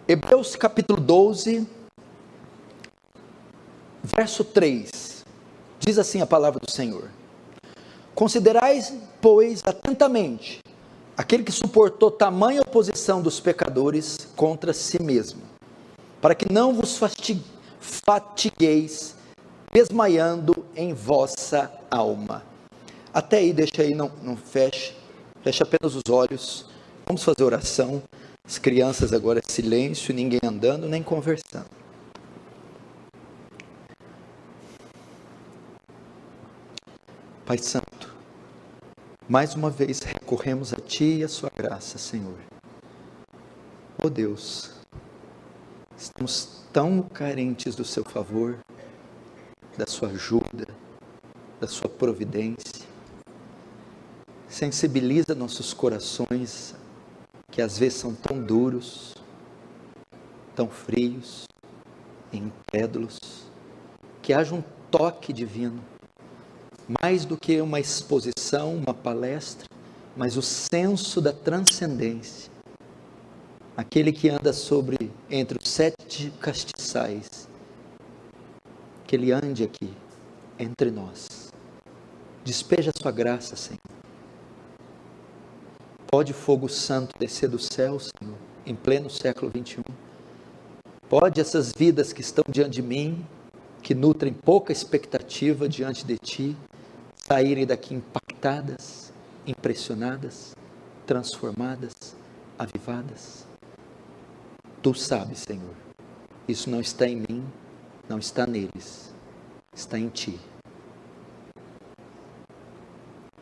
Hebreus capítulo 12, verso 3, diz assim a palavra do Senhor: considerais, pois, atentamente aquele que suportou tamanha oposição dos pecadores contra si mesmo, para que não vos fatigueis, desmaiando em vossa alma. Até aí, deixa aí, não feche apenas os olhos, vamos fazer oração. As crianças agora silêncio, ninguém andando, nem conversando. Pai Santo, mais uma vez recorremos a Ti e a Sua graça, Senhor. Oh Deus, estamos tão carentes do Seu favor, da Sua ajuda, da Sua providência. Sensibiliza nossos corações, que às vezes são tão duros, tão frios, incrédulos, que haja um toque divino, mais do que uma exposição, uma palestra, mas o senso da transcendência, aquele que anda entre os 7 castiçais, que ele ande aqui, entre nós. Despeja a sua graça, Senhor. Pode fogo santo descer do céu, Senhor, em pleno século 21. Pode essas vidas que estão diante de mim, que nutrem pouca expectativa diante de Ti, saírem daqui impactadas, impressionadas, transformadas, avivadas. Tu sabes, Senhor, isso não está em mim, não está neles, está em Ti.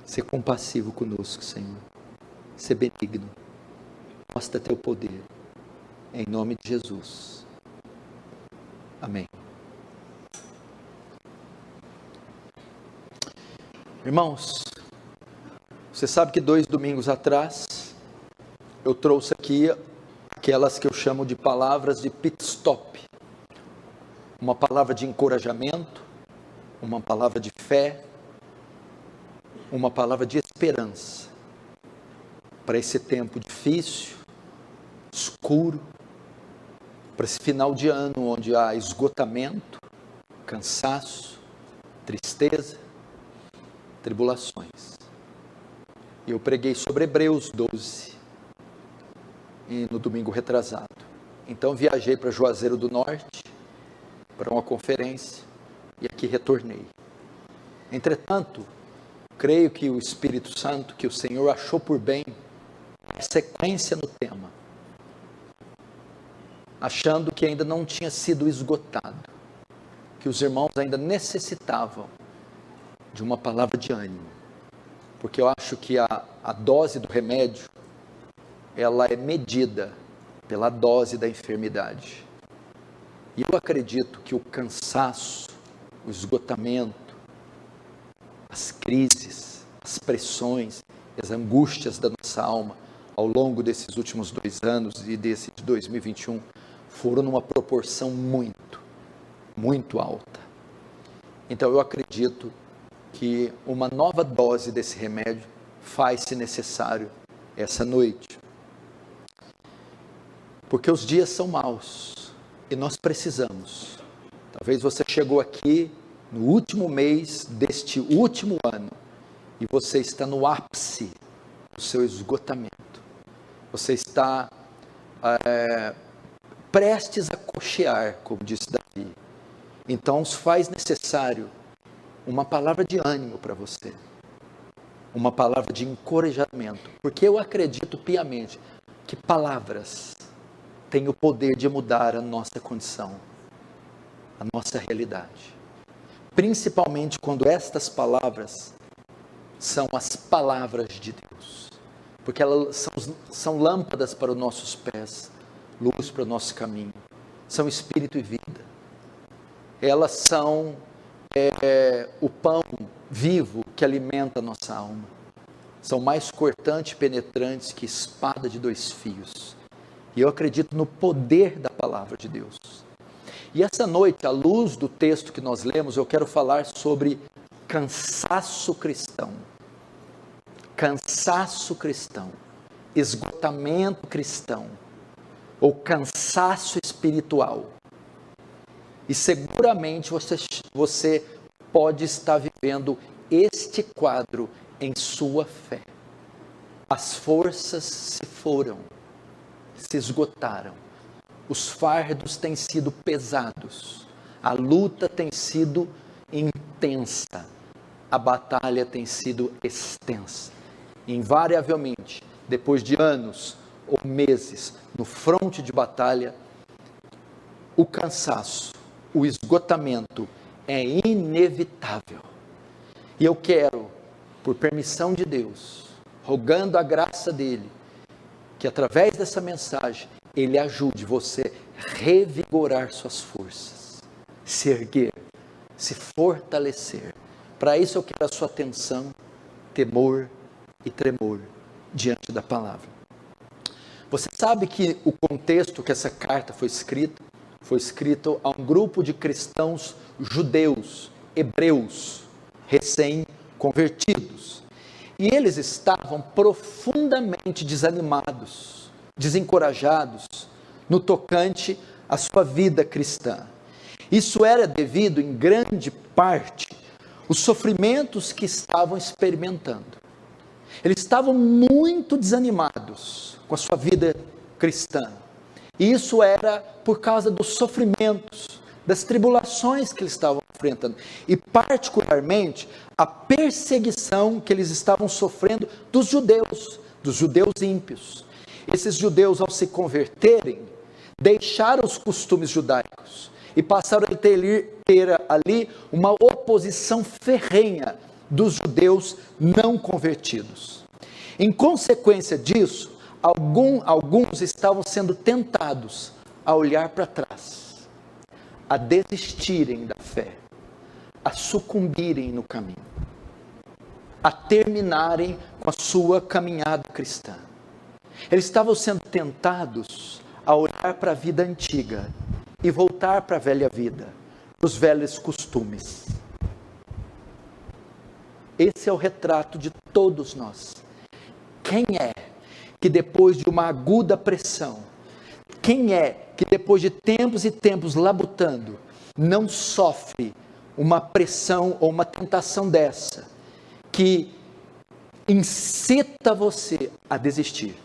Ser compassivo conosco, Senhor. Ser benigno, mostra Teu poder, em nome de Jesus, amém. Irmãos, você sabe que 2 domingos atrás, eu trouxe aqui aquelas que eu chamo de palavras de pit stop, uma palavra de encorajamento, uma palavra de fé, uma palavra de esperança, para esse tempo difícil, escuro, para esse final de ano onde há esgotamento, cansaço, tristeza, tribulações. E eu preguei sobre Hebreus 12, no domingo retrasado. Então viajei para Juazeiro do Norte, para uma conferência, e aqui retornei. Entretanto, creio que o Espírito Santo, que o Senhor achou por bem, sequência no tema, achando que ainda não tinha sido esgotado, que os irmãos ainda necessitavam de uma palavra de ânimo, porque eu acho que a dose do remédio, ela é medida pela dose da enfermidade, e eu acredito que o cansaço, o esgotamento, as crises, as pressões, as angústias da nossa alma, ao longo desses últimos 2 anos e desse de 2021, foram numa proporção muito alta. Então eu acredito que uma nova dose desse remédio faz-se necessário essa noite. Porque os dias são maus e nós precisamos. Talvez você chegou aqui no último mês deste último ano e você está no ápice do seu esgotamento. Você está prestes a cochear, como disse Davi. Então, faz necessário uma palavra de ânimo para você, uma palavra de encorajamento, porque eu acredito piamente que palavras têm o poder de mudar a nossa condição, a nossa realidade, principalmente quando estas palavras são as palavras de Deus, porque elas são lâmpadas para os nossos pés, luz para o nosso caminho, são espírito e vida, elas são o pão vivo que alimenta a nossa alma, são mais cortantes e penetrantes que espada de 2 fios, e eu acredito no poder da palavra de Deus. E essa noite, à luz do texto que nós lemos, eu quero falar sobre cansaço cristão, esgotamento cristão, ou cansaço espiritual. E seguramente você pode estar vivendo este quadro em sua fé. As forças se foram, se esgotaram. Os fardos têm sido pesados. A luta tem sido intensa. A batalha tem sido extensa. Invariavelmente, depois de anos ou meses no fronte de batalha, o cansaço, o esgotamento é inevitável. E eu quero, por permissão de Deus, rogando a graça dele, que através dessa mensagem, ele ajude você a revigorar suas forças, se erguer, se fortalecer. Para isso eu quero a sua atenção, temor e tremor diante da palavra. Você sabe que o contexto que essa carta foi escrito a um grupo de cristãos judeus, hebreus, recém-convertidos. E eles estavam profundamente desanimados, desencorajados no tocante à sua vida cristã. Isso era devido, em grande parte, aos sofrimentos que estavam experimentando. Eles estavam muito desanimados com a sua vida cristã. E isso era por causa dos sofrimentos, das tribulações que eles estavam enfrentando. E particularmente, a perseguição que eles estavam sofrendo dos judeus ímpios. Esses judeus, ao se converterem, deixaram os costumes judaicos e passaram a ter ali uma oposição ferrenha dos judeus não convertidos. Em consequência disso, alguns estavam sendo tentados a olhar para trás, a desistirem da fé, a sucumbirem no caminho, a terminarem com a sua caminhada cristã. Eles estavam sendo tentados a olhar para a vida antiga e voltar para a velha vida, para os velhos costumes. Esse é o retrato de todos nós. Quem é que depois de uma aguda pressão, quem é que depois de tempos e tempos labutando, não sofre uma pressão ou uma tentação dessa, que incita você a desistir,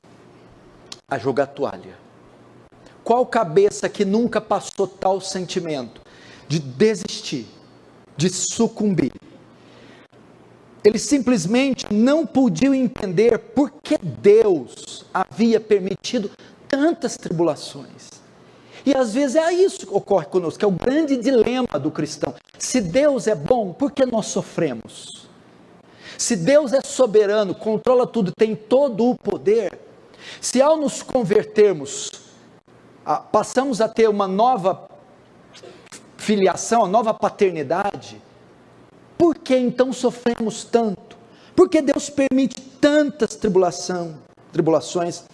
a jogar toalha? Qual cabeça que nunca passou tal sentimento de desistir, de sucumbir? Eles simplesmente não podiam entender por que Deus havia permitido tantas tribulações. E às vezes é isso que ocorre conosco, que é o grande dilema do cristão. Se Deus é bom, por que nós sofremos? Se Deus é soberano, controla tudo, tem todo o poder, se ao nos convertermos, passamos a ter uma nova filiação, uma nova paternidade, por que então sofremos tanto? Por que Deus permite tantas tribulações?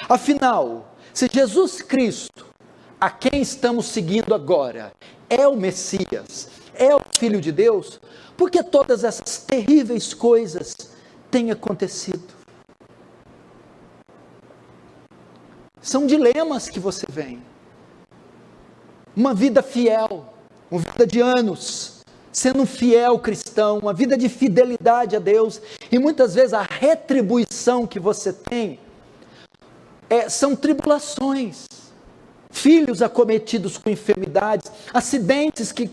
Afinal, se Jesus Cristo, a quem estamos seguindo agora, é o Messias, é o Filho de Deus, por que todas essas terríveis coisas têm acontecido? São dilemas que você vem. Uma vida fiel, uma vida de anos, sendo um fiel cristão, uma vida de fidelidade a Deus, e muitas vezes a retribuição que você tem, são tribulações, filhos acometidos com enfermidades, acidentes que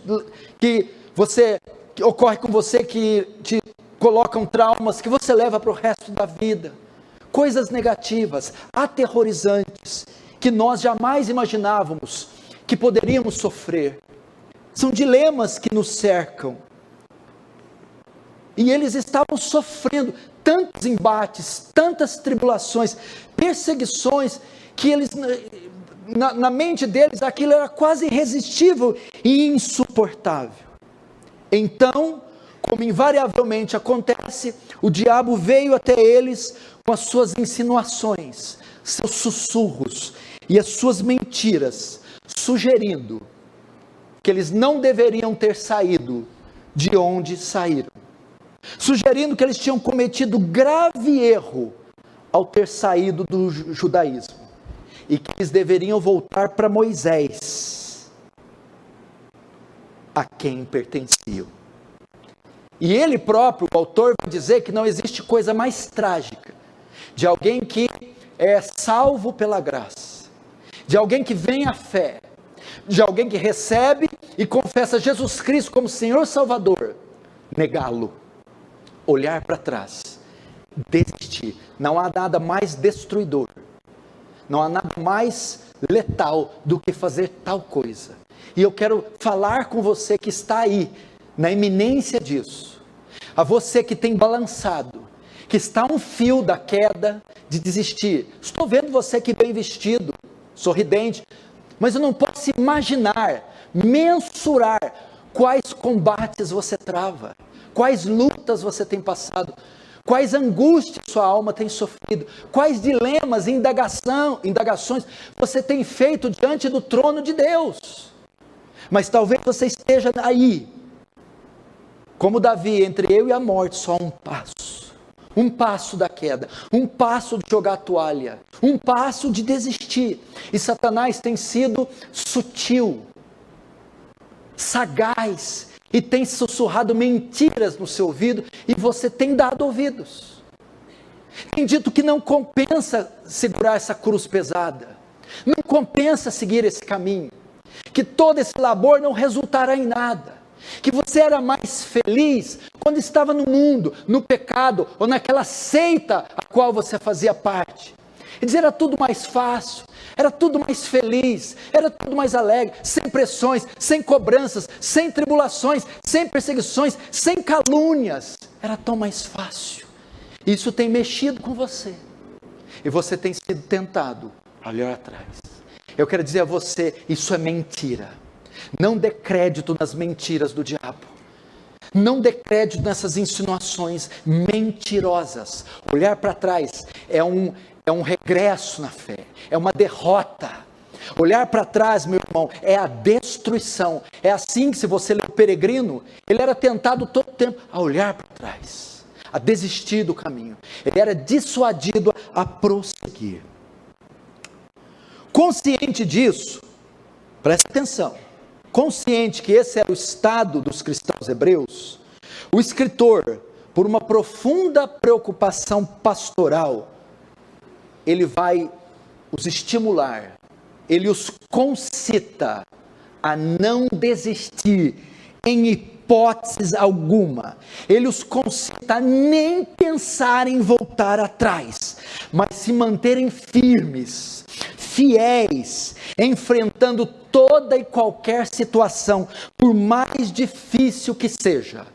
ocorre com você, que te colocam traumas, que você leva para o resto da vida, coisas negativas, aterrorizantes, que nós jamais imaginávamos que poderíamos sofrer. São dilemas que nos cercam. E eles estavam sofrendo tantos embates, tantas tribulações, perseguições, que eles, na mente deles, aquilo era quase irresistível e insuportável. Então, como invariavelmente acontece, o diabo veio até eles com as suas insinuações, seus sussurros e as suas mentiras, sugerindo que eles não deveriam ter saído de onde saíram, sugerindo que eles tinham cometido grave erro ao ter saído do judaísmo. e que eles deveriam voltar para Moisés, a quem pertenciam. E ele próprio, o autor, vai dizer que não existe coisa mais trágica de alguém que é salvo pela graça, de alguém que vem à fé, de alguém que recebe e confessa Jesus Cristo como Senhor Salvador, negá-lo, olhar para trás, desistir. Não há nada mais destruidor, não há nada mais letal do que fazer tal coisa. E eu quero falar com você que está aí, na iminência disso, a você que tem balançado, que está a um fio da queda, de desistir. Estou vendo você que bem vestido, sorridente, mas eu não posso imaginar, mensurar quais combates você trava, quais lutas você tem passado, quais angústias sua alma tem sofrido, quais dilemas e indagações você tem feito diante do trono de Deus. Mas talvez você esteja aí, como Davi, entre eu e a morte, só um passo da queda, um passo de jogar a toalha, um passo de desistir. E Satanás tem sido sutil, sagaz, e tem sussurrado mentiras no seu ouvido, e você tem dado ouvidos. Tem dito que não compensa segurar essa cruz pesada, não compensa seguir esse caminho, que todo esse labor não resultará em nada, que você era mais feliz quando estava no mundo, no pecado, ou naquela seita a qual você fazia parte. E dizer, era tudo mais fácil, era tudo mais feliz, era tudo mais alegre, sem pressões, sem cobranças, sem tribulações, sem perseguições, sem calúnias, era tão mais fácil. Isso tem mexido com você, e você tem sido tentado a olhar atrás. Eu quero dizer a você, isso é mentira. Não dê crédito nas mentiras do diabo, não dê crédito nessas insinuações mentirosas. Olhar para trás é um regresso na fé, é uma derrota. Olhar para trás, meu irmão, é a destruição. É assim que, se você lê o Peregrino, ele era tentado todo o tempo a olhar para trás, a desistir do caminho. Ele era dissuadido a prosseguir. Consciente disso, presta atenção, consciente que esse era o estado dos cristãos hebreus, o escritor, por uma profunda preocupação pastoral, ele vai os estimular, ele os concita a não desistir em hipótese alguma. Ele os concita a nem pensar em voltar atrás, mas se manterem firmes, fiéis, enfrentando toda e qualquer situação, por mais difícil que seja.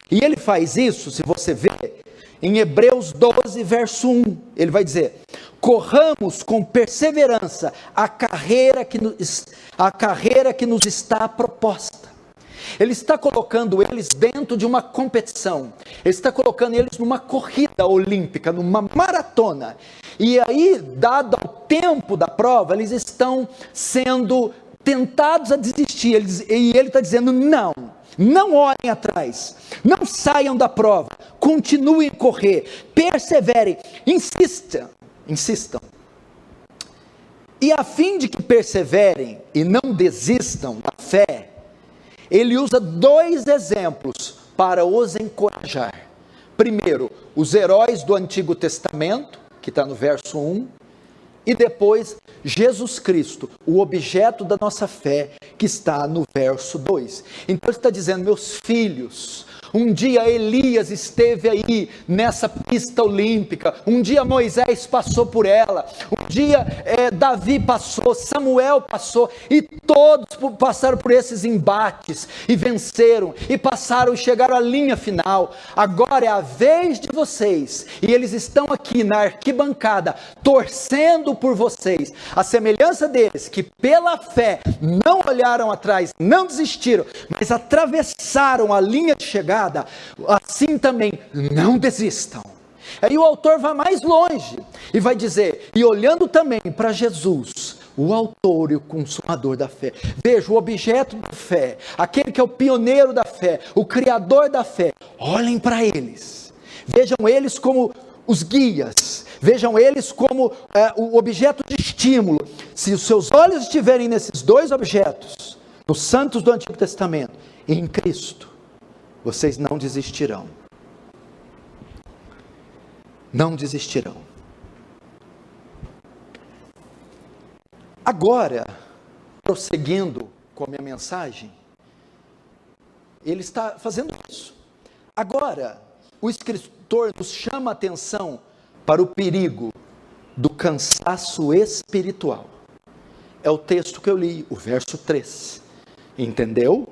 E ele faz isso, se você vê, em Hebreus 12, verso 1, ele vai dizer, corramos com perseverança a carreira que nos está proposta. Ele está colocando eles dentro de uma competição, ele está colocando eles numa corrida olímpica, numa maratona, e aí, dado o tempo da prova, eles estão sendo tentados a desistir, e ele está dizendo, não olhem atrás, não saiam da prova, continuem a correr, perseverem, insistam, e a fim de que perseverem e não desistam da fé, ele usa dois exemplos para os encorajar. Primeiro, os heróis do Antigo Testamento, que está no verso 1, e depois Jesus Cristo, o objeto da nossa fé, que está no verso 2. Então ele está dizendo, meus filhos, um dia Elias esteve aí nessa pista olímpica, um dia Moisés passou por ela, um dia Davi passou, Samuel passou, e todos passaram por esses embates, e venceram, e passaram e chegaram à linha final. Agora é a vez de vocês, e eles estão aqui na arquibancada, torcendo por vocês, a semelhança deles, que pela fé não olharam atrás, não desistiram, mas atravessaram a linha de chegada, assim também não desistam. Aí o autor vai mais longe e vai dizer, e olhando também para Jesus, o autor e o consumador da fé. Veja, o objeto da fé, aquele que é o pioneiro da fé, o criador da fé, olhem para eles, vejam eles como os guias, Vejam eles como o objeto de estímulo. Se os seus olhos estiverem nesses dois objetos, nos santos do Antigo Testamento e em Cristo, vocês não desistirão. Não desistirão. Agora, prosseguindo com a minha mensagem, ele está fazendo isso. Agora, o escritor nos chama a atenção para o perigo do cansaço espiritual. É o texto que eu li, o verso 3. Entendeu?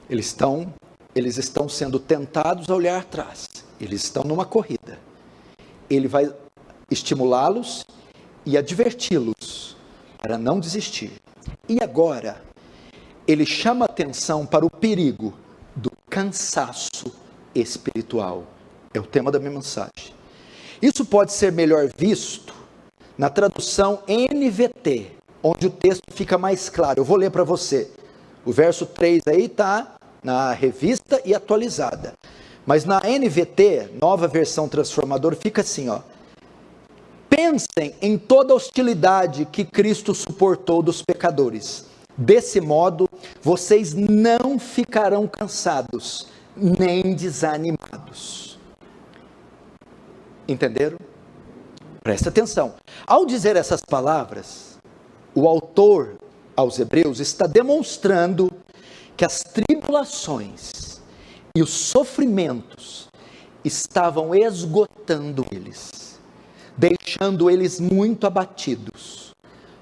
Eles estão sendo tentados a olhar atrás. Eles estão numa corrida. Ele vai estimulá-los e adverti-los para não desistir. E agora, ele chama atenção para o perigo do cansaço espiritual. É o tema da minha mensagem. Isso pode ser melhor visto na tradução NVT, onde o texto fica mais claro. Eu vou ler para você. O verso 3 aí está na revista e atualizada. Mas na NVT, nova versão transformadora, fica assim, ó. Pensem em toda a hostilidade que Cristo suportou dos pecadores. Desse modo, vocês não ficarão cansados, nem desanimados. Entenderam? Presta atenção. Ao dizer essas palavras, o autor aos Hebreus está demonstrando que as tribulações e os sofrimentos estavam esgotando eles, deixando eles muito abatidos,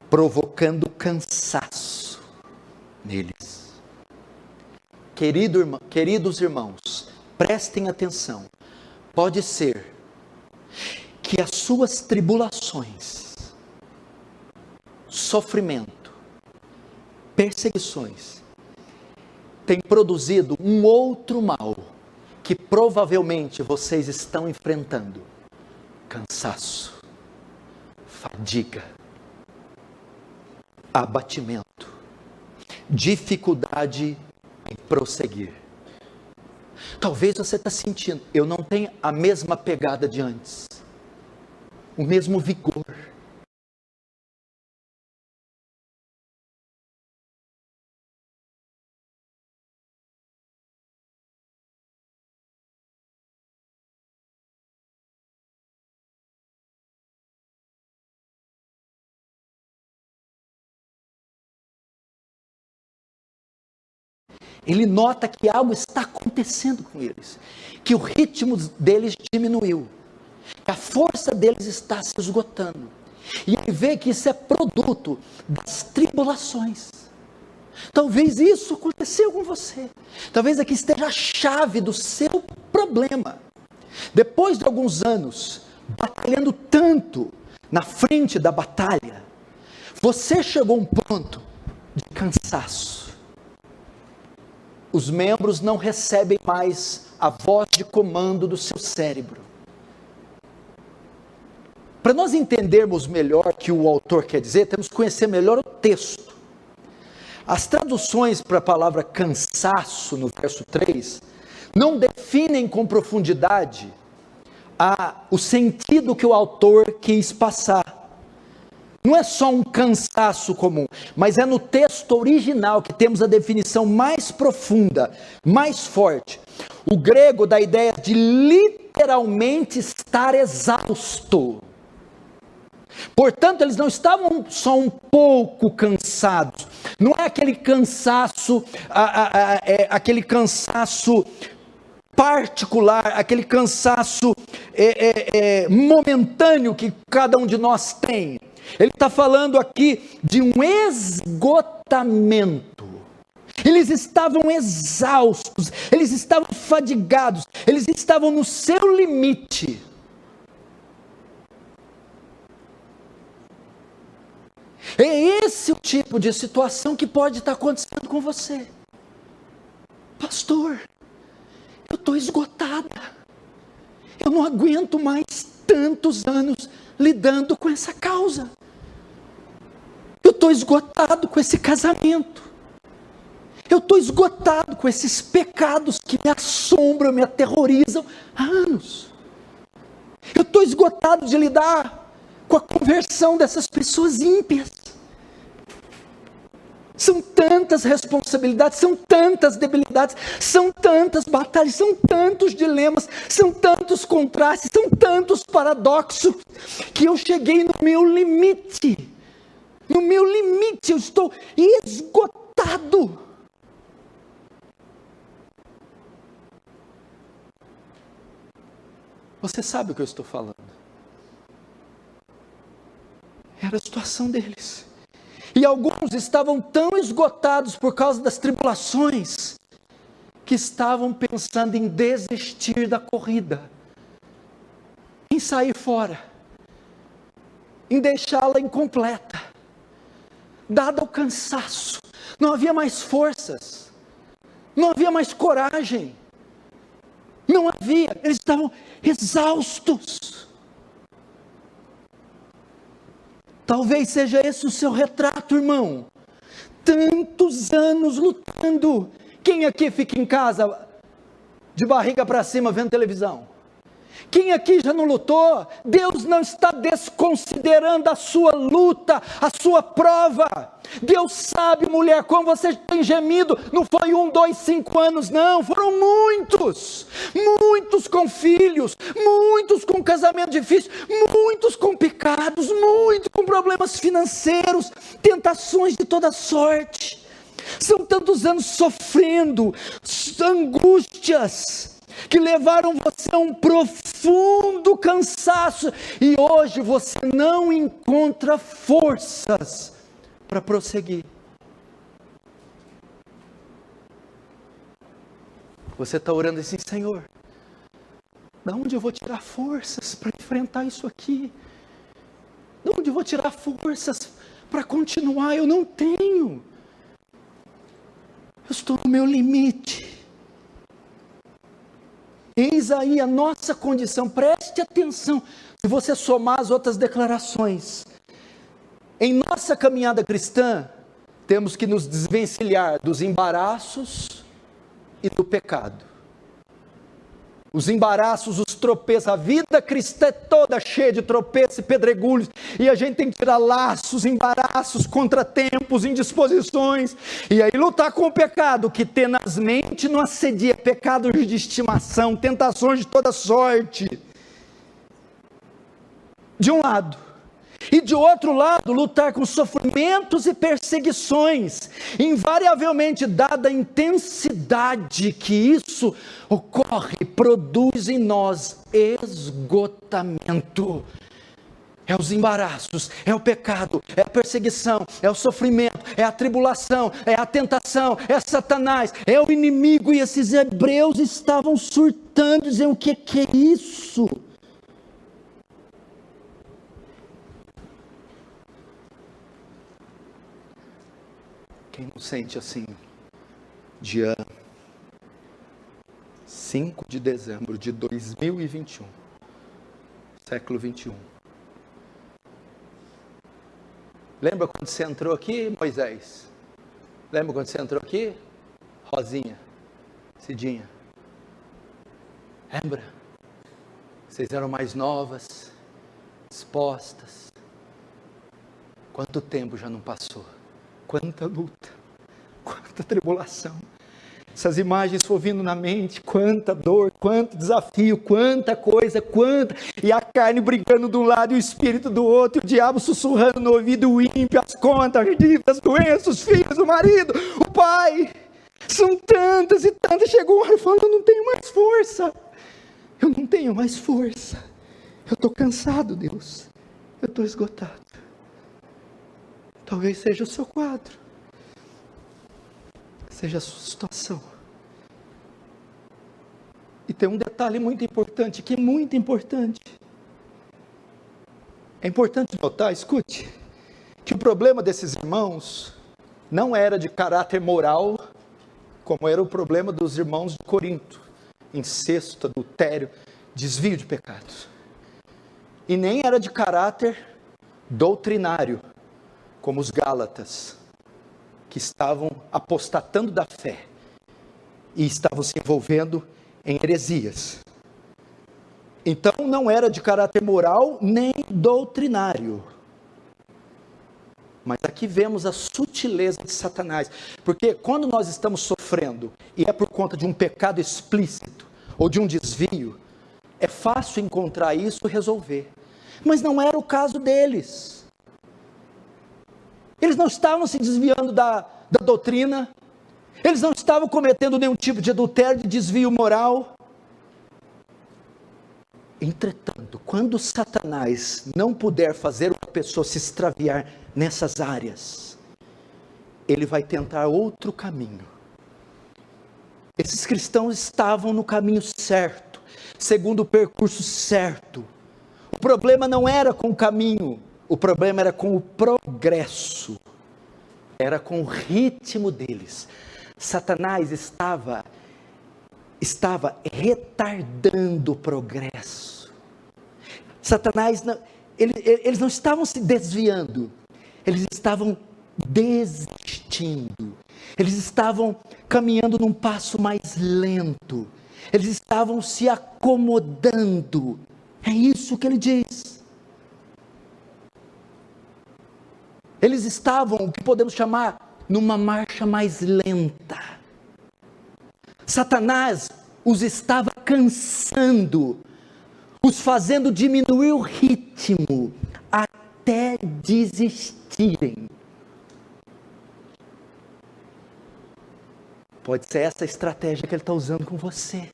provocando cansaço neles. Queridos irmãos, prestem atenção. Pode ser que as suas tribulações, sofrimento, perseguições, têm produzido um outro mal que provavelmente vocês estão enfrentando: cansaço, fadiga, abatimento, dificuldade em prosseguir. Talvez você está sentindo, eu não tenho a mesma pegada de antes, o mesmo vigor. Ele nota que algo está acontecendo com eles, que o ritmo deles diminuiu, que a força deles está se esgotando, e ele vê que isso é produto das tribulações. Talvez isso aconteceu com você, talvez aqui esteja a chave do seu problema. Depois de alguns anos, batalhando tanto na frente da batalha, você chegou a um ponto de cansaço. Os membros não recebem mais a voz de comando do seu cérebro. Para nós entendermos melhor o que o autor quer dizer, temos que conhecer melhor o texto. As traduções para a palavra cansaço, no verso 3, não definem com profundidade o sentido que o autor quis passar. Não é só um cansaço comum, mas é no texto original que temos a definição mais profunda, mais forte. O grego dá a ideia de literalmente estar exausto. Portanto, eles não estavam só um pouco cansados. Não é aquele cansaço, aquele cansaço particular, aquele cansaço momentâneo que cada um de nós tem. Ele está falando aqui de um esgotamento. Eles estavam exaustos, eles estavam fadigados, eles estavam no seu limite. É esse o tipo de situação que pode estar acontecendo com você. Pastor, eu estou esgotada, eu não aguento mais tantos anos lidando com essa causa. Eu estou esgotado com esse casamento. Eu estou esgotado com esses pecados que me assombram, me aterrorizam há anos. Eu estou estou esgotado de lidar com a conversão dessas pessoas ímpias. São tantas responsabilidades, são tantas debilidades, são tantas batalhas, são tantos dilemas, são tantos contrastes, são tantos paradoxos, que eu cheguei no meu limite. No meu limite, eu estou esgotado. Você sabe o que eu estou falando. Era a situação deles. E alguns estavam tão esgotados por causa das tribulações, que estavam pensando em desistir da corrida, em sair fora, em deixá-la incompleta, dado o cansaço. Não havia mais forças, não havia mais coragem, não havia, eles estavam exaustos. Talvez seja esse o seu retrato, irmão. Tantos anos lutando. Quem aqui fica em casa de barriga para cima vendo televisão? Quem aqui já não lutou? Deus não está desconsiderando a sua luta, a sua prova. Deus sabe, mulher, como você tem gemido. Não foi 1, 2, 5 anos, não. Foram muitos. Muitos com filhos, muitos com casamento difícil, muitos com pecados, muitos com problemas financeiros, tentações de toda sorte. São tantos anos sofrendo, angústias, que levaram você a um profundo cansaço, e hoje você não encontra forças para prosseguir. Você está orando assim: Senhor, de onde eu vou tirar forças para enfrentar isso aqui? De onde eu vou tirar forças para continuar? Eu não tenho. Eu estou no meu limite. Eis aí a nossa condição, preste atenção, se você somar as outras declarações. Em nossa caminhada cristã, temos que nos desvencilhar dos embaraços e do pecado. Os embaraços, os tropeços, a vida cristã é toda cheia de tropeços e pedregulhos, e a gente tem que tirar laços, embaraços, contratempos, indisposições, e aí lutar com o pecado, que tenazmente nos assedia, pecados de estimação, tentações de toda sorte, de um lado. E de outro lado, lutar com sofrimentos e perseguições, invariavelmente dada a intensidade que isso ocorre, produz em nós esgotamento. É os embaraços, é o pecado, é a perseguição, é o sofrimento, é a tribulação, é a tentação, é Satanás, é o inimigo. E esses hebreus estavam surtando, dizendo: o que é isso? Quem não sente assim? Dia 5 de dezembro de 2021, século 21. Lembra quando você entrou aqui, Moisés? Lembra quando você entrou aqui? Rosinha, Cidinha. Lembra? Vocês eram mais novas, dispostas. Quanto tempo já não passou? Quanta luta, quanta tribulação. Essas imagens foram vindo na mente, quanta dor, quanto desafio, quanta coisa, e a carne brigando de um lado e o espírito do outro, o diabo sussurrando no ouvido, o ímpio, as contas, as dívidas, as doenças, os filhos, o marido, o pai. São tantas e tantas. Chegou uma hora e falou: eu não tenho mais força. Eu não tenho mais força. Eu estou cansado, Deus. Eu estou esgotado. Talvez seja o seu quadro, seja a sua situação. E tem um detalhe muito importante, que é muito importante. É importante notar, escute, que o problema desses irmãos não era de caráter moral, como era o problema dos irmãos de Corinto: incesto, adultério, desvio de pecados. E nem era de caráter doutrinário, como os Gálatas, que estavam apostatando da fé e estavam se envolvendo em heresias. Então não era de caráter moral nem doutrinário. Mas aqui vemos a sutileza de Satanás, porque quando nós estamos sofrendo, e é por conta de um pecado explícito, ou de um desvio, é fácil encontrar isso e resolver, mas não era o caso deles. Eles não estavam se desviando da doutrina, eles não estavam cometendo nenhum tipo de adultério, de desvio moral. Entretanto, quando Satanás não puder fazer uma pessoa se extraviar nessas áreas, ele vai tentar outro caminho. Esses cristãos estavam no caminho certo, segundo o percurso certo. O problema não era com o caminho, o problema era com o progresso, era com o ritmo deles. Satanás estava retardando o progresso. Satanás, eles não estavam se desviando, eles estavam desistindo, eles estavam caminhando num passo mais lento, eles estavam se acomodando. É isso que ele diz. Eles estavam, o que podemos chamar, numa marcha mais lenta. Satanás os estava cansando, os fazendo diminuir o ritmo, até desistirem. Pode ser essa a estratégia que ele está usando com você.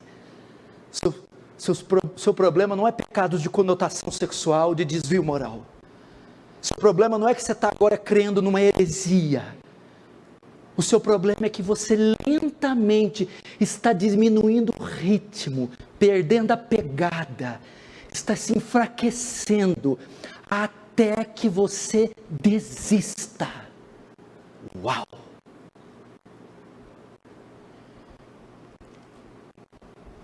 Seu problema não é pecados de conotação sexual, de desvio moral. Seu problema não é que você está agora crendo numa heresia. O seu problema é que você lentamente está diminuindo o ritmo, perdendo a pegada, está se enfraquecendo, até que você desista. Uau!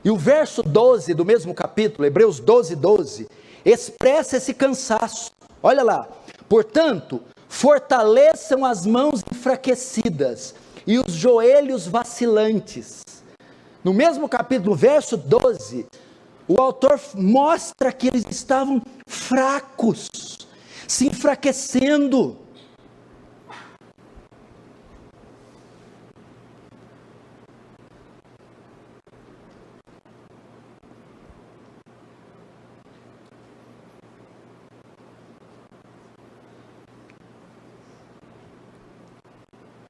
E o verso 12 do mesmo capítulo, Hebreus 12, expressa esse cansaço. Olha lá, portanto, fortaleçam as mãos enfraquecidas e os joelhos vacilantes. No mesmo capítulo, verso 12, o autor mostra que eles estavam fracos, se enfraquecendo.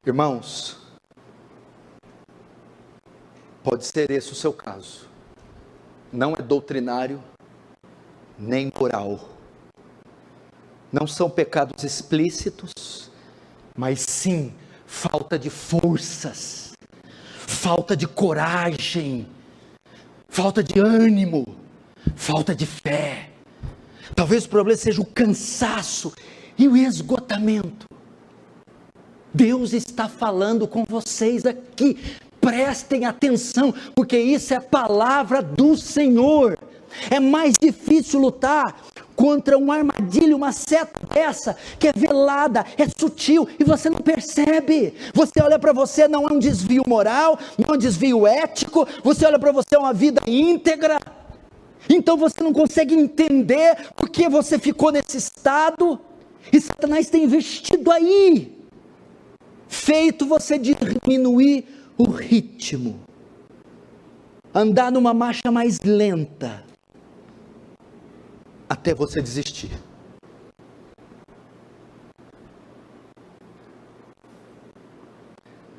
Irmãos, pode ser esse o seu caso. Não é doutrinário, nem moral. Não são pecados explícitos, mas sim falta de forças, falta de coragem, falta de ânimo, falta de fé. Talvez o problema seja o cansaço e o esgotamento. Deus está falando com vocês aqui, prestem atenção, porque isso é a palavra do Senhor. É mais difícil lutar contra uma armadilha, uma seta dessa, que é velada, é sutil, e você não percebe. Você olha para você, não é um desvio moral, não é um desvio ético, você olha para você, é uma vida íntegra, então você não consegue entender porque você ficou nesse estado, e Satanás tem investido aí, feito você diminuir o ritmo, andar numa marcha mais lenta, até você desistir.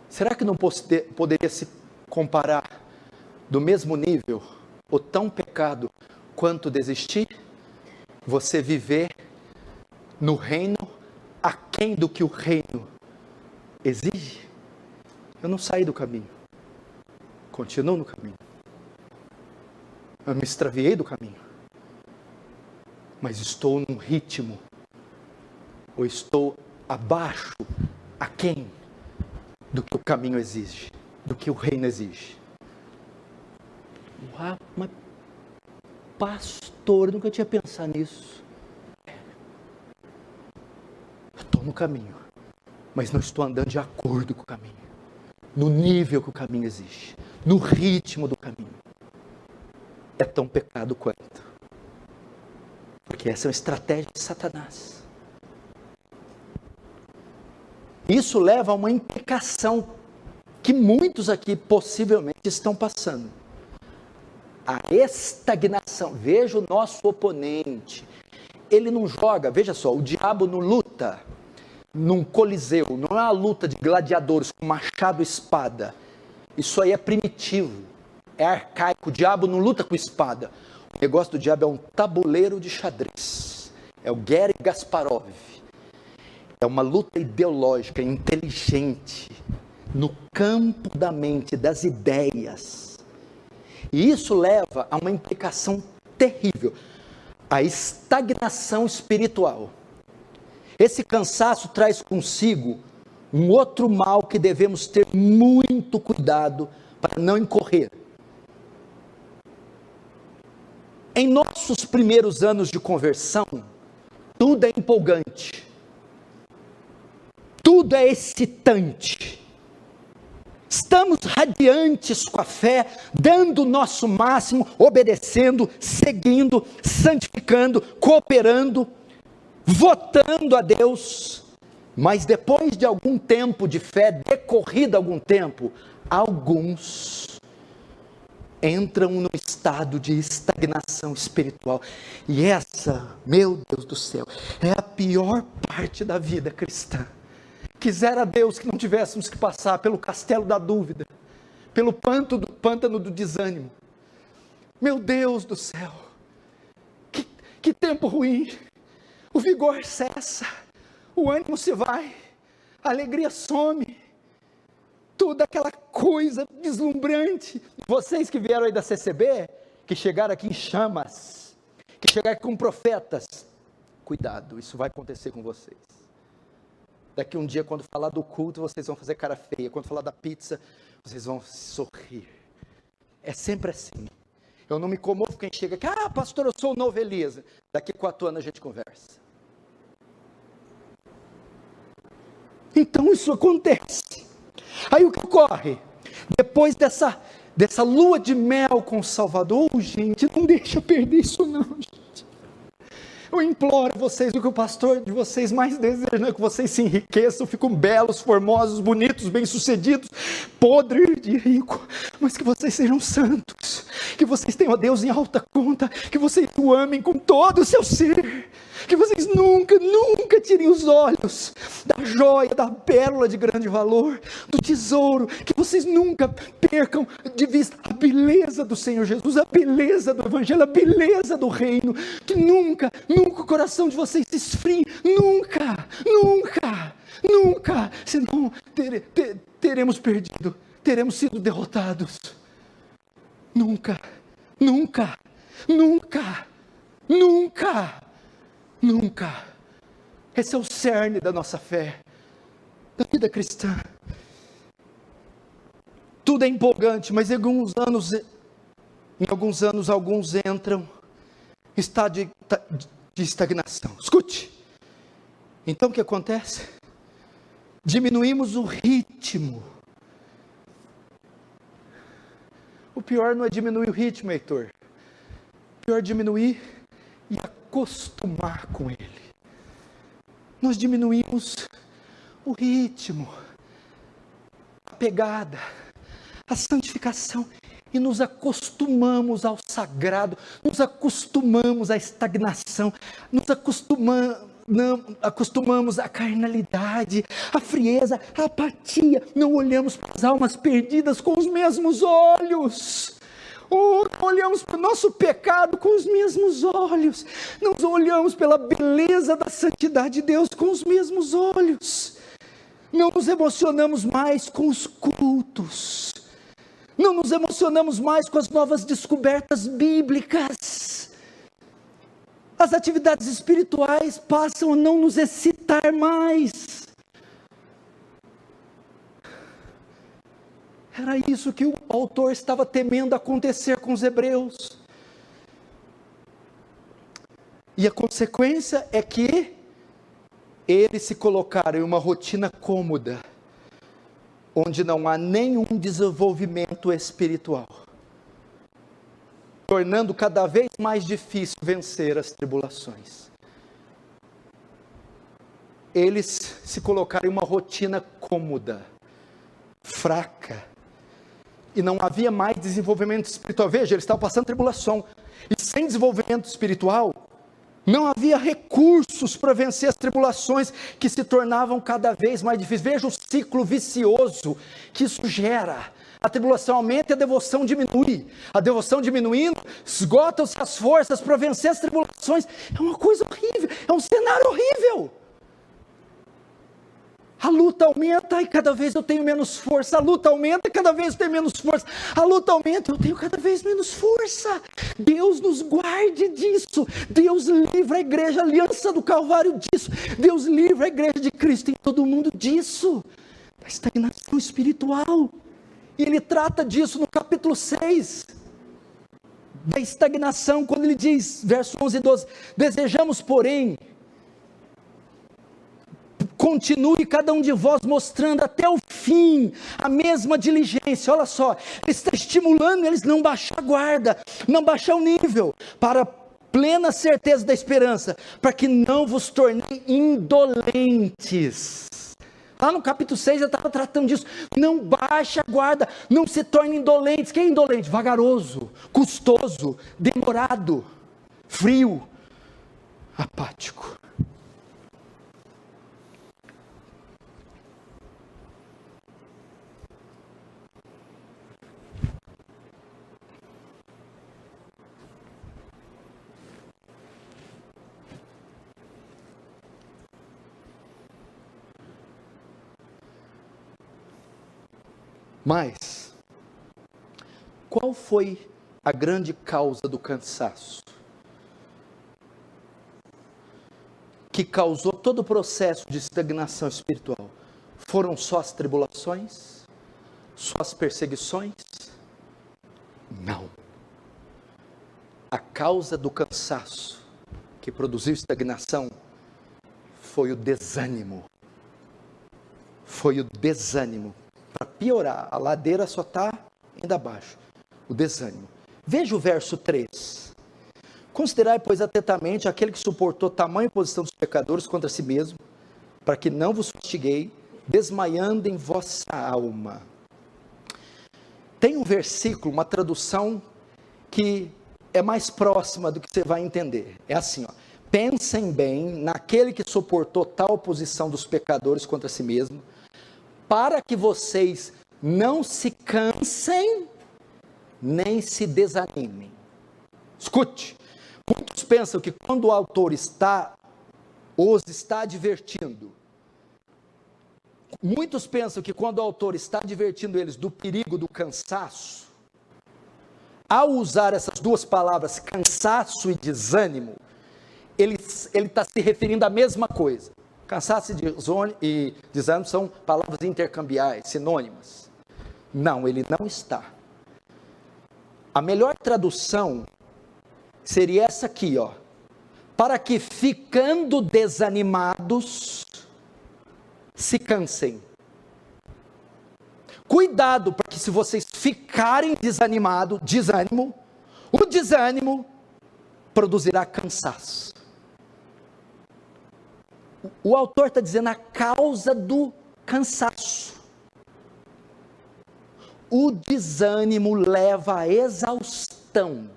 Será que não poderia se comparar do mesmo nível, ou tão pecado, quanto desistir? Você viver no reino, aquém do que o reino exige? Eu não saí do caminho, continuo no caminho, eu me extraviei do caminho, mas estou num ritmo, ou estou abaixo, aquém do que o caminho exige, do que o reino exige. Uau, mas pastor, eu nunca tinha pensado nisso. Eu estou no caminho, mas não estou andando de acordo com o caminho, no nível que o caminho exige, no ritmo do caminho. É tão pecado quanto. porque essa é uma estratégia de Satanás. Isso leva a uma implicação que muitos aqui possivelmente estão passando. A estagnação. Veja o nosso oponente. Ele não joga, veja só, o diabo não luta num coliseu, não é uma luta de gladiadores com machado e espada. Isso aí é primitivo, é arcaico. O diabo não luta com espada. O negócio do diabo é um tabuleiro de xadrez. É o Garry Kasparov. É uma luta ideológica, inteligente, no campo da mente, das ideias. E isso leva a uma implicação terrível, a estagnação espiritual. Esse cansaço traz consigo um outro mal que devemos ter muito cuidado para não incorrer. Em nossos primeiros anos de conversão, tudo é empolgante, tudo é excitante, estamos radiantes com a fé, dando o nosso máximo, obedecendo, seguindo, santificando, cooperando, votando a Deus. Mas depois de algum tempo de fé, decorrido algum tempo, alguns entram no estado de estagnação espiritual. E essa, meu Deus do céu, é a pior parte da vida cristã. Quisera Deus que não tivéssemos que passar pelo castelo da dúvida, pelo pântano do desânimo. Meu Deus do céu, que tempo ruim. O vigor cessa, o ânimo se vai, a alegria some, tudo aquela coisa deslumbrante. Vocês que vieram aí da CCB, que chegaram aqui em chamas, que chegaram aqui com profetas, cuidado, isso vai acontecer com vocês. Daqui um dia, quando falar do culto, vocês vão fazer cara feia, quando falar da pizza, vocês vão sorrir. É sempre assim. Eu não me comovo quem chega aqui, pastor, eu sou o novo Elias. Daqui 4 anos a gente conversa. Então isso acontece. Aí o que ocorre? Depois dessa lua de mel com o Salvador, gente, não deixa perder isso não, gente. Eu imploro a vocês, o que o pastor de vocês mais deseja, é que vocês se enriqueçam, ficam belos, formosos, bonitos, bem-sucedidos, podres de rico, mas que vocês sejam santos, que vocês tenham a Deus em alta conta, que vocês o amem com todo o seu ser, que vocês nunca tirem os olhos da joia, da pérola de grande valor, do tesouro, que vocês nunca percam de vista a beleza do Senhor Jesus, a beleza do Evangelho, a beleza do reino, que nunca o coração de vocês se esfrie, nunca, senão teremos perdido, teremos sido derrotados, nunca, esse é o cerne da nossa fé, da vida cristã. Tudo é empolgante, mas em alguns anos alguns entram em estado de estagnação. Escute, então o que acontece? Diminuímos o ritmo. O pior não é diminuir o ritmo, Heitor. O pior é diminuir e acostumar com ele. Nós diminuímos o ritmo, a pegada, a santificação, e nos acostumamos ao sagrado, nos acostumamos à estagnação, nos acostumamos à carnalidade, à frieza, à apatia. Não olhamos para as almas perdidas com os mesmos olhos. Não olhamos para o nosso pecado com os mesmos olhos, não olhamos pela beleza da santidade de Deus com os mesmos olhos, não nos emocionamos mais com os cultos, não nos emocionamos mais com as novas descobertas bíblicas, as atividades espirituais passam a não nos excitar mais. Era isso que o autor estava temendo acontecer com os hebreus. E a consequência é que eles se colocaram em uma rotina cômoda, onde não há nenhum desenvolvimento espiritual. tornando cada vez mais difícil vencer as tribulações. Eles se colocaram em uma rotina cômoda, fraca, e não havia mais desenvolvimento espiritual. Veja, eles estavam passando tribulação, e sem desenvolvimento espiritual, não havia recursos para vencer as tribulações que se tornavam cada vez mais difíceis. Veja o ciclo vicioso que isso gera. A tribulação aumenta e a devoção diminui. A devoção diminuindo, esgotam-se as forças para vencer as tribulações. É uma coisa horrível, é um cenário horrível. A luta aumenta e cada vez eu tenho menos força. A luta aumenta e cada vez eu tenho menos força. A luta aumenta e eu tenho cada vez menos força. Deus nos guarde disso. Deus livra a igreja, a aliança do Calvário disso. Deus livra a igreja de Cristo em todo mundo disso. Da estagnação espiritual. E ele trata disso no capítulo 6. Da estagnação, quando ele diz, verso 11 e 12. Desejamos, porém, continue cada um de vós mostrando até o fim a mesma diligência. Olha só, ele está estimulando eles não baixar a guarda, não baixar o nível, para plena certeza da esperança, para que não vos tornei indolentes. Lá no capítulo 6 eu estava tratando disso. Não baixe a guarda, não se torne indolentes. Quem é indolente? Vagaroso, custoso, demorado, frio, apático. Mas, qual foi a grande causa do cansaço? Que causou todo o processo de estagnação espiritual? Foram só as tribulações? Só as perseguições? Não. A causa do cansaço que produziu estagnação foi o desânimo. Foi o desânimo. Para piorar, a ladeira só está ainda abaixo. O desânimo. Veja o verso 3. Considerai, pois, atentamente aquele que suportou tamanha oposição dos pecadores contra si mesmo, para que não vos fastiguei, desmaiando em vossa alma. Tem um versículo, uma tradução que é mais próxima do que você vai entender. É assim, ó. Pensem bem naquele que suportou tal oposição dos pecadores contra si mesmo, para que vocês não se cansem, nem se desanimem. Escute, muitos pensam que quando o autor os está advertindo, muitos pensam que quando o autor está advertindo eles do perigo do cansaço, ao usar essas duas palavras, cansaço e desânimo, ele está se referindo à mesma coisa. Cansaço e desânimo são palavras intercambiais, sinônimas. Não, ele não está. A melhor tradução seria essa aqui, ó. Para que ficando desanimados, se cansem. Cuidado, porque se vocês ficarem desanimados, o desânimo produzirá cansaço. O autor está dizendo a causa do cansaço. O desânimo leva à exaustão.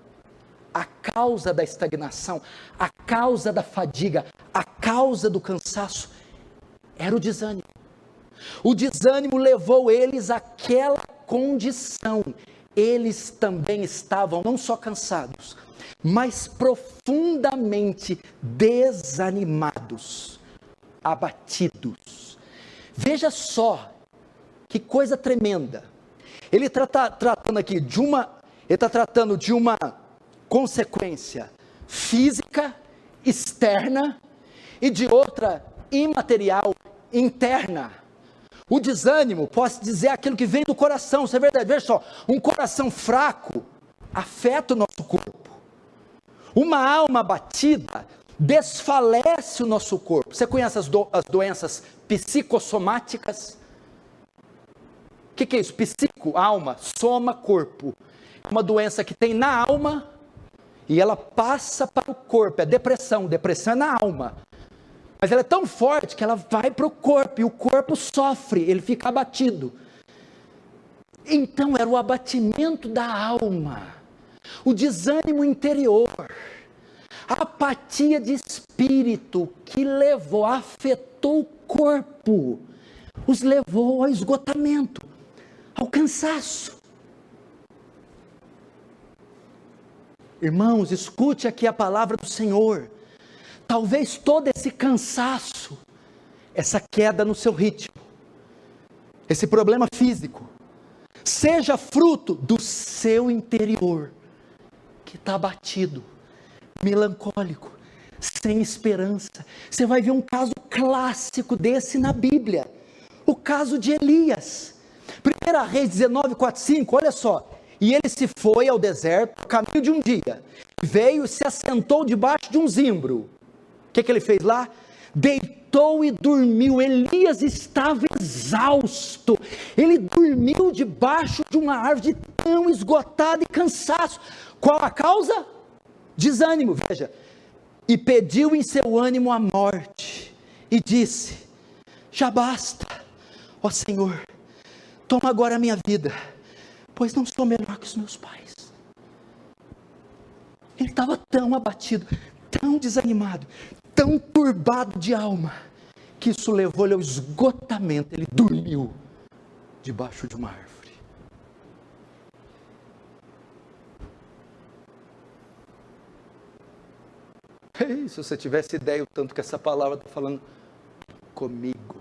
A causa da estagnação, a causa da fadiga, a causa do cansaço era o desânimo. O desânimo levou eles àquela condição. Eles também estavam não só cansados, mas profundamente desanimados, abatidos. Veja só que coisa tremenda. Ele está tratando aqui de uma consequência física, externa, e de outra imaterial, interna. O desânimo, posso dizer, aquilo que vem do coração, isso é verdade. Veja só, um coração fraco afeta o nosso corpo. Uma alma abatida desfalece o nosso corpo. Você conhece as doenças psicossomáticas? O que é isso? Psico, alma, soma, corpo. É uma doença que tem na alma e ela passa para o corpo. É depressão, depressão é na alma, mas ela é tão forte que ela vai para o corpo, e o corpo sofre, ele fica abatido. Então era o abatimento da alma, o desânimo interior, a apatia de espírito que afetou o corpo, os levou ao esgotamento, ao cansaço. Irmãos, escute aqui a palavra do Senhor. Talvez todo esse cansaço, essa queda no seu ritmo, esse problema físico, seja fruto do seu interior, que está abatido, melancólico, sem esperança. Você vai ver um caso clássico desse na Bíblia, o caso de Elias. 1 Reis 19:4-5, olha só. E ele se foi ao deserto, caminho de um dia, veio e se assentou debaixo de um zimbro. O que ele fez lá? Deitou e dormiu. Elias estava exausto, ele dormiu debaixo de uma árvore, tão esgotado e cansaço. Qual a causa? Desânimo, veja. E pediu em seu ânimo a morte, e disse: já basta, ó Senhor, toma agora a minha vida, pois não sou melhor que os meus pais. Ele estava tão abatido, tão desanimado, tão turbado de alma, que isso levou ele ao esgotamento. Ele dormiu debaixo de uma árvore. Ei, se você tivesse ideia o tanto que essa palavra está falando comigo.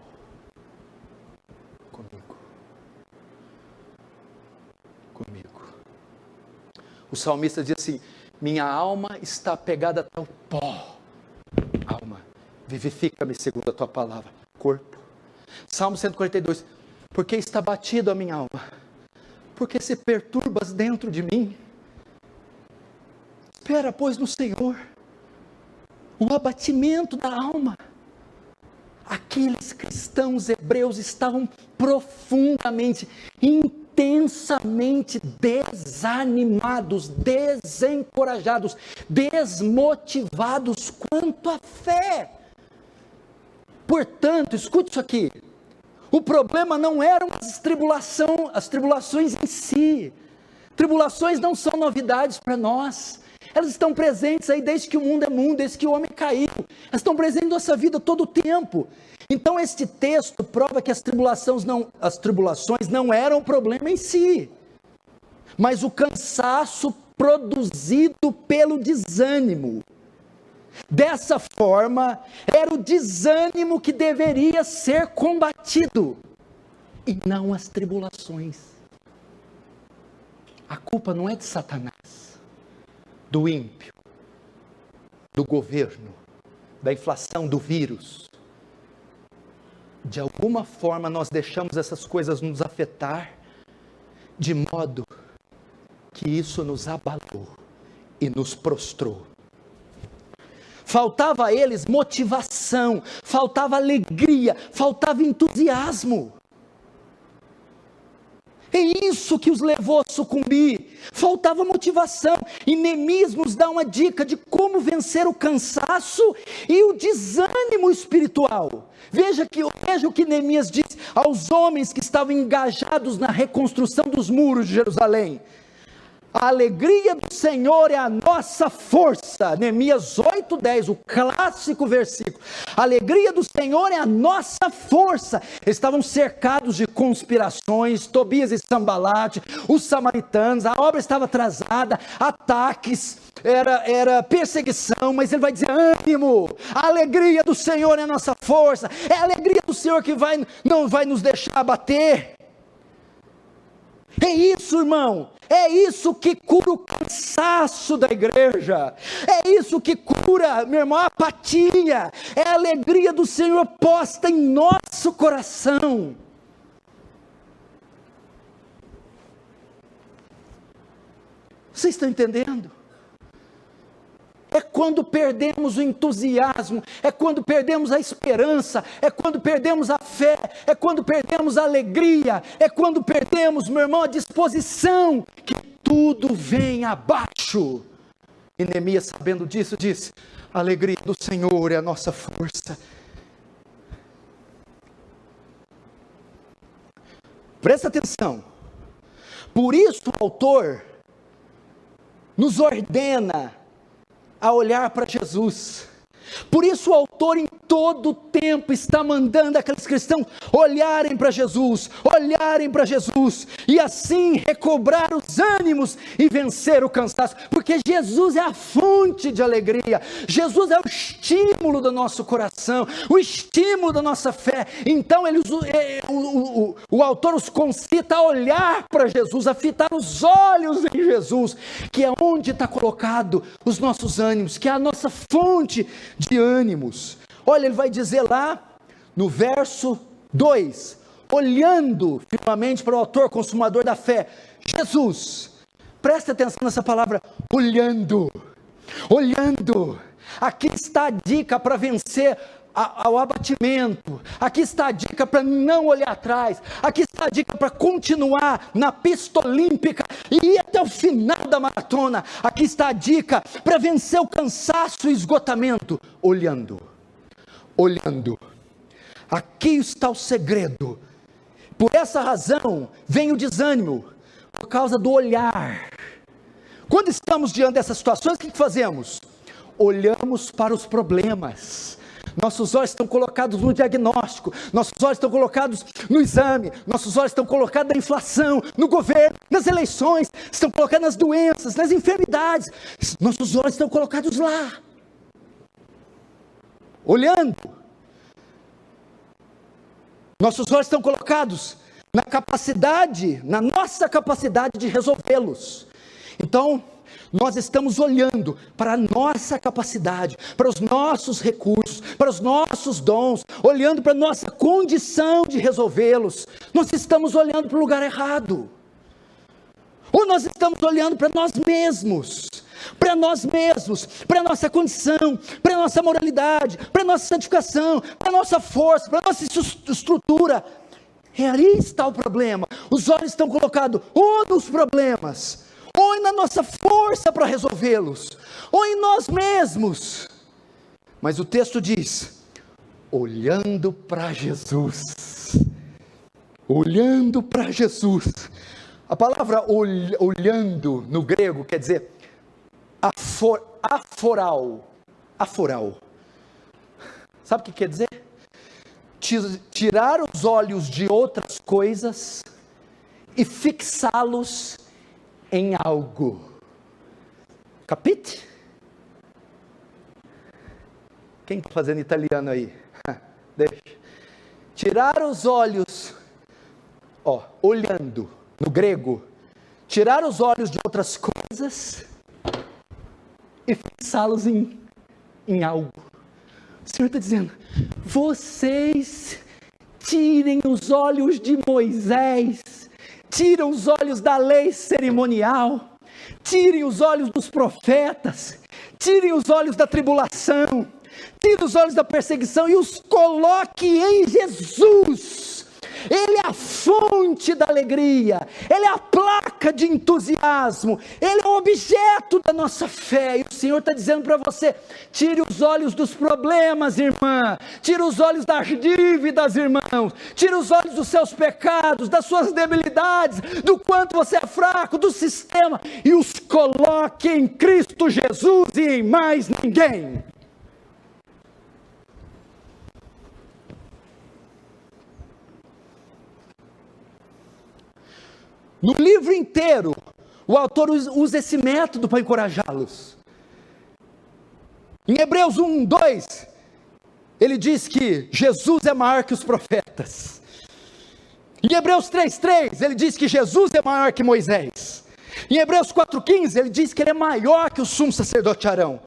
O salmista diz assim: minha alma está apegada até o pó. Alma, vivifica-me segundo a tua palavra. Corpo. Salmo 142, porque está batido a minha alma, porque se perturbas dentro de mim. Espera, pois, no Senhor. O abatimento da alma. Aqueles cristãos hebreus estavam profundamente, intensamente desanimados, desencorajados, desmotivados quanto à fé. Portanto, escute isso aqui, o problema não eram as tribulações em si. Tribulações não são novidades para nós, elas estão presentes aí desde que o mundo é mundo, desde que o homem caiu, elas estão presentes na nossa vida todo o tempo. Então este texto prova que as tribulações não eram o problema em si, mas o cansaço produzido pelo desânimo. Dessa forma, era o desânimo que deveria ser combatido, e não as tribulações. A culpa não é de Satanás, do ímpio, do governo, da inflação, do vírus. De alguma forma nós deixamos essas coisas nos afetar, de modo que isso nos abalou e nos prostrou. Faltava a eles motivação, faltava alegria, faltava entusiasmo. É isso que os levou a sucumbir, faltava motivação. E Neemias nos dá uma dica de como vencer o cansaço e o desânimo espiritual. Veja o que Neemias diz aos homens que estavam engajados na reconstrução dos muros de Jerusalém. A alegria do Senhor é a nossa força. Neemias 8:10, o clássico versículo. A alegria do Senhor é a nossa força. Eles estavam cercados de conspirações, Tobias e Sambalate, os samaritanos, a obra estava atrasada, ataques, era perseguição, mas ele vai dizer: ânimo, a alegria do Senhor é a nossa força, é a alegria do Senhor que não vai nos deixar abater. É isso, irmão, é isso que cura o cansaço da igreja, é isso que cura, meu irmão, a apatia, é a alegria do Senhor posta em nosso coração. Vocês estão entendendo? É quando perdemos o entusiasmo, é quando perdemos a esperança, é quando perdemos a fé, é quando perdemos a alegria, é quando perdemos, meu irmão, a disposição, que tudo vem abaixo. E Neemias, sabendo disso, disse: a alegria do Senhor é a nossa força. Presta atenção. Por isso o autor nos ordena a olhar para Jesus. Por isso o autor em todo o tempo está mandando aqueles cristãos olharem para Jesus, e assim recobrar os ânimos e vencer o cansaço, porque Jesus é a fonte de alegria, Jesus é o estímulo do nosso coração, o estímulo da nossa fé. Então o autor os concita a olhar para Jesus, a fitar os olhos em Jesus, que é onde está colocado os nossos ânimos, que é a nossa fonte de ânimos. Olha, ele vai dizer lá no verso 2, olhando firmemente para o autor consumador da fé, Jesus. Presta atenção nessa palavra, olhando. Aqui está a dica para vencer ao abatimento. Aqui está a dica para não olhar atrás. Aqui está a dica para continuar na pista olímpica e ir até o final da maratona. Aqui está a dica para vencer o cansaço e esgotamento. Olhando. Aqui está o segredo. Por essa razão vem o desânimo, por causa do olhar. Quando estamos diante dessas situações, o que fazemos? Olhamos para os problemas. Nossos olhos estão colocados no diagnóstico, nossos olhos estão colocados no exame, nossos olhos estão colocados na inflação, no governo, nas eleições, estão colocados nas doenças, nas enfermidades. Nossos olhos estão colocados lá. Olhando. Nossos olhos estão colocados na nossa capacidade de resolvê-los. Então, nós estamos olhando para a nossa capacidade, para os nossos recursos, para os nossos dons, olhando para a nossa condição de resolvê-los. Nós estamos olhando para o lugar errado. Ou nós estamos olhando para nós mesmos, para a nossa condição, para a nossa moralidade, para a nossa santificação, para a nossa força, para a nossa estrutura. E aí está o problema. Os olhos estão colocados ou nos problemas, ou na nossa força para resolvê-los, ou em nós mesmos. Mas o texto diz, olhando para Jesus. Olhando para Jesus. A palavra olhando no grego quer dizer aforal. Sabe o que quer dizer? Tirar os olhos de outras coisas e fixá-los em algo. Capite? Quem está fazendo italiano aí? Deixa. Tirar os olhos, olhando, no grego, tirar os olhos de outras coisas e fixá-los em algo. O Senhor está dizendo, vocês tirem os olhos de Moisés, tiram os olhos da lei cerimonial, tirem os olhos dos profetas, tirem os olhos da tribulação, tirem os olhos da perseguição e os coloque em Jesus. Ele é a fonte da alegria, Ele é a placa de entusiasmo, Ele é o objeto da nossa fé. E o Senhor está dizendo para você, tire os olhos dos problemas, irmã, tire os olhos das dívidas, irmãos, tire os olhos dos seus pecados, das suas debilidades, do quanto você é fraco, do sistema, e os coloque em Cristo Jesus e em mais ninguém. No livro inteiro, o autor usa esse método para encorajá-los. Em Hebreus 1, 2, ele diz que Jesus é maior que os profetas. Em Hebreus 3, 3, ele diz que Jesus é maior que Moisés. Em Hebreus 4, 15, ele diz que ele é maior que o sumo sacerdote Arão.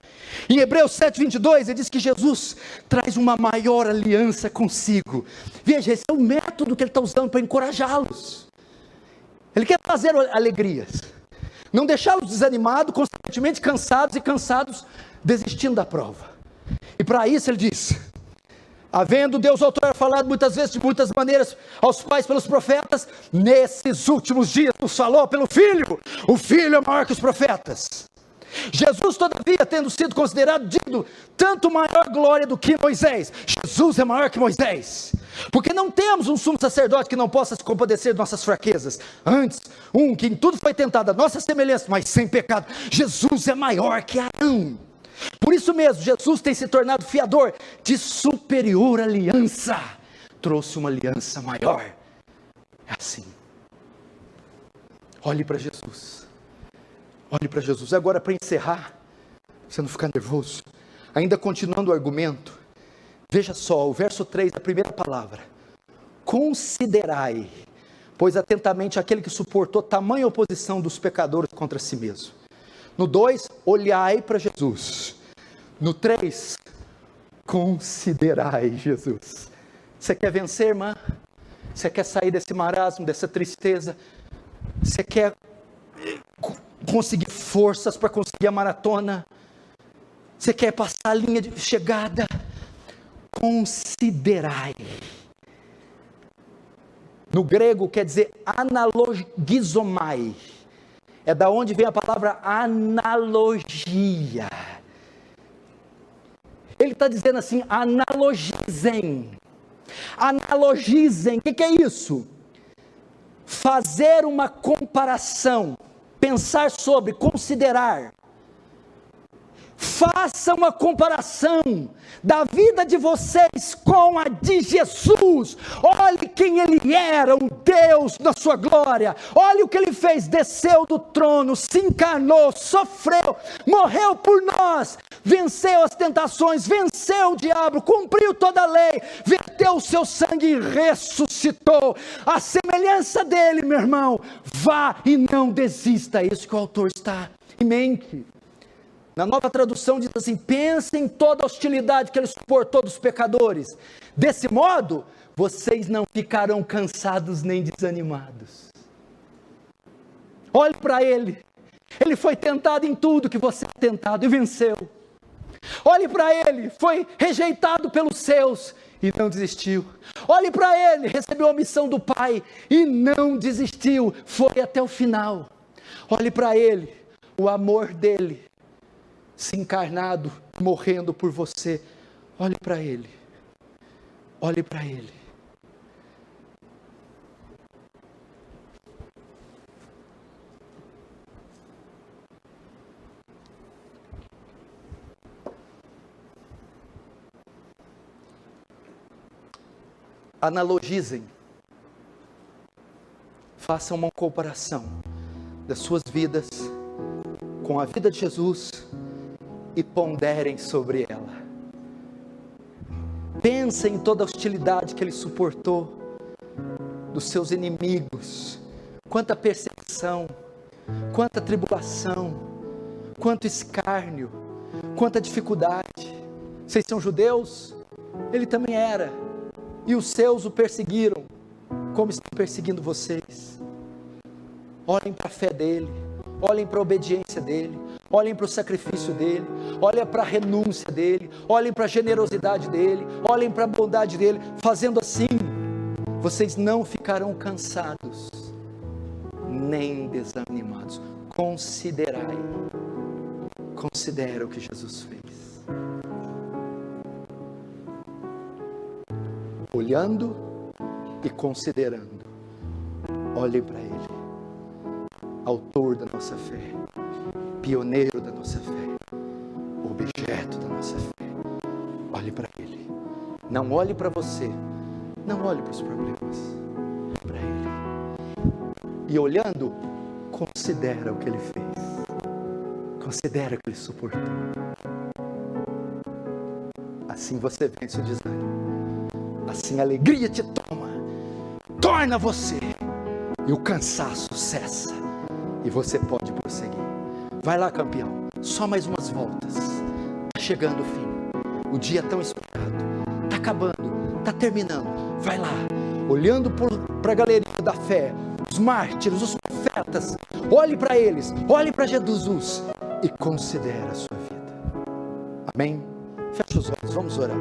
Em Hebreus 7, 22, ele diz que Jesus traz uma maior aliança consigo. Veja, esse é o método que ele está usando para encorajá-los. Ele quer trazer alegrias, não deixá-los desanimados, constantemente cansados, desistindo da prova. E para isso ele diz, havendo Deus autor falado muitas vezes, de muitas maneiras, aos pais pelos profetas, nesses últimos dias nos falou pelo Filho, o Filho é maior que os profetas. Jesus, todavia, tendo sido considerado digno, tanto maior glória do que Moisés. Jesus é maior que Moisés, porque não temos um sumo sacerdote que não possa se compadecer de nossas fraquezas, antes, um que em tudo foi tentado a nossa semelhança, mas sem pecado. Jesus é maior que Arão. Por isso mesmo, Jesus tem se tornado fiador de superior aliança, trouxe uma aliança maior. É assim. Olhe para Jesus. Olhe para Jesus. Agora, para encerrar, você não ficar nervoso, ainda continuando o argumento, veja só, o verso 3, a primeira palavra: considerai, pois atentamente aquele que suportou tamanha oposição dos pecadores contra si mesmo. No 2, olhai para Jesus. No 3, considerai Jesus. Você quer vencer, irmã? Você quer sair desse marasmo, dessa tristeza? Você quer conseguir forças para conseguir a maratona? Você quer passar a linha de chegada? Considerai. No grego quer dizer analogizomai. É da onde vem a palavra analogia. Ele está dizendo assim: analogizem. Analogizem. O que é isso? Fazer uma comparação, pensar sobre, considerar. Faça uma comparação da vida de vocês com a de Jesus. Olhe quem ele era, um Deus da sua glória. Olhe o que ele fez: desceu do trono, se encarnou, sofreu, morreu por nós, venceu as tentações, venceu o diabo, cumpriu toda a lei, verteu o seu sangue e ressuscitou. A semelhança dele, meu irmão, vá e não desista. É isso que o autor está em mente. Na Nova Tradução diz assim: pense em toda a hostilidade que ele suportou dos pecadores. Desse modo, vocês não ficarão cansados nem desanimados. Olhe para ele. Ele foi tentado em tudo que você é tentado e venceu. Olhe para ele, foi rejeitado pelos seus e não desistiu. Olhe para ele, recebeu a missão do Pai e não desistiu, foi até o final. Olhe para ele, o amor dele, se encarnado, morrendo por você. Olhe para ele, olhe para ele. Analogizem, façam uma comparação das suas vidas com a vida de Jesus e ponderem sobre ela. Pensem em toda a hostilidade que ele suportou dos seus inimigos, quanta perseguição, quanta tribulação, quanto escárnio, quanta dificuldade. Vocês são judeus? Ele também era. E os seus o perseguiram, como estão perseguindo vocês. Olhem para a fé dele, olhem para a obediência dele, olhem para o sacrifício dele, olhem para a renúncia dele, olhem para a generosidade dele, olhem para a bondade dele. Fazendo assim, vocês não ficarão cansados, nem desanimados. Considerai, considera o que Jesus fez. Olhando e considerando, olhem para ele, autor da nossa fé, pioneiro da nossa fé, objeto da nossa fé. Olhe para ele, não olhe para você, não olhe para os problemas, olhe para ele. E olhando, considera o que ele fez, considera o que ele suportou. Assim você vence o desânimo. Assim a alegria te toma, torna você, e o cansaço cessa, e você pode prosseguir. Vai lá, campeão, só mais umas voltas, está chegando o fim, o dia tão esperado, está acabando, está terminando. Vai lá, olhando para a galeria da fé, os mártires, os profetas, olhe para eles, olhe para Jesus, e considere a sua vida. Amém? Feche os olhos, vamos orar.